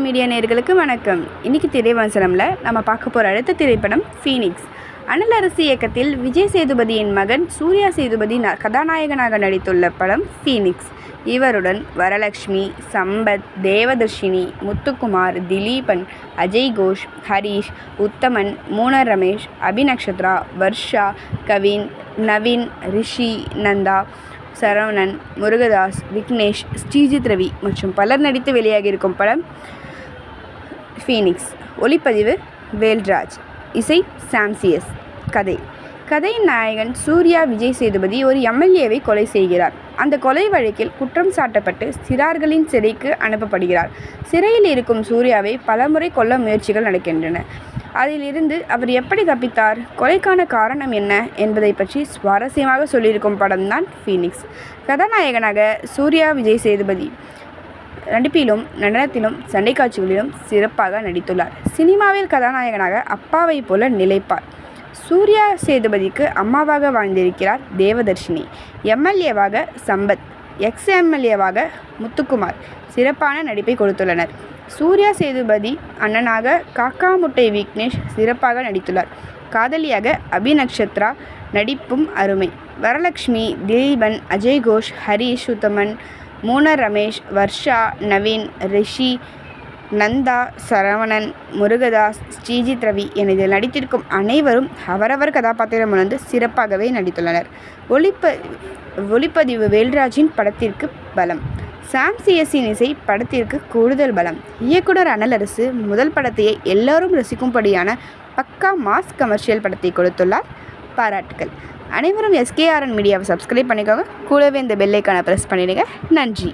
Media நேயர்களுக்கு வணக்கம். இன்னைக்கு திரைவசனம்ல நம்ம பார்க்க போகிற அடுத்த திரைப்படம் ஃபீனிக்ஸ். அனலரசி இயக்கத்தில் விஜய் சேதுபதியின் மகன் சூர்யா சேதுபதி கதாநாயகனாக நடித்துள்ள படம் ஃபீனிக்ஸ். இவருடன் வரலட்சுமி, சம்பத், தேவதர்ஷினி, முத்துக்குமார், திலீபன், அஜய் கோஷ், ஹரிஷ், உத்தமன், மூனர் ரமேஷ், அபிநக்ஷத்ரா, வர்ஷா, கவின், நவீன், ரிஷி, நந்தா, சரவணன், முருகதாஸ், விக்னேஷ், ஸ்ரீஜித் ரவி மற்றும் பலர் நடித்து வெளியாகியிருக்கும் படம் ஃபீனிக்ஸ். ஒளிப்பதிவு வேல்ராஜ், இசை சாம்சியஸ். கதையின் நாயகன் சூர்யா விஜய் சேதுபதி ஒரு எம்எல்ஏவை கொலை செய்கிறார். அந்த கொலை வழக்கில் குற்றம் சாட்டப்பட்டு சிறார்களின் சிறைக்கு அனுப்பப்படுகிறார். சிறையில் இருக்கும் சூர்யாவை பலமுறை கொல்ல முயற்சிகள் நடக்கின்றன. அதிலிருந்து அவர் எப்படி தப்பித்தார், கொலைக்கான காரணம் என்ன என்பதை பற்றி சுவாரஸ்யமாக சொல்லியிருக்கும் படம்தான் ஃபீனிக்ஸ். கதாநாயகனாக சூர்யா விஜய் சேதுபதி நடிப்பிலும் நடனத்திலும் சண்டை காட்சிகளிலும் சிறப்பாக நடித்துள்ளார். சினிமாவில் கதாநாயகனாக அப்பாவை போல நிலைப்பார். சூர்யா சேதுபதிக்கு அம்மாவாக வாழ்ந்திருக்கிறார் தேவதர்ஷினி. எம்எல்ஏவாக சம்பத், எக்ஸ்எம்எல்ஏவாக முத்துக்குமார் சிறப்பான நடிப்பை கொடுத்துள்ளனர். சூர்யா சேதுபதி அண்ணனாக காக்கா முட்டை விக்னேஷ் சிறப்பாக நடித்துள்ளார். காதலியாக அபிநக்ஷத்ரா நடிப்பும் அருமை. வரலட்சுமி, திலீபன், அஜய் கோஷ், ஹரிஷ், உத்தமன், மூனர் ரமேஷ், வர்ஷா, நவீன், ரிஷி, நந்தா, சரவணன், முருகதாஸ், ஸ்ரீஜித் ரவி என இதில் நடித்திருக்கும் அனைவரும் அவரவர் கதாபாத்திரம் உணர்ந்து சிறப்பாகவே நடித்துள்ளனர். ஒளிப்பதிவு வேல்ராஜின் படத்திற்கு பலம். சாம்சியஸின் இசை படத்திற்கு கூடுதல் பலம். இயக்குனர் அனலரசு முதல் படத்தையே எல்லாரும் ரசிக்கும்படியான பக்கா மாஸ் கமர்ஷியல் படத்தை கொடுத்துள்ளார். பாராட்டுகள். அனைவரும் SKRN மீடியாவை சப்ஸ்கிரைப் பண்ணிக்கோங்க. கூடவே இந்த பெல் ஐகானை ப்ரெஸ் பண்ணிடுங்க. நன்றி.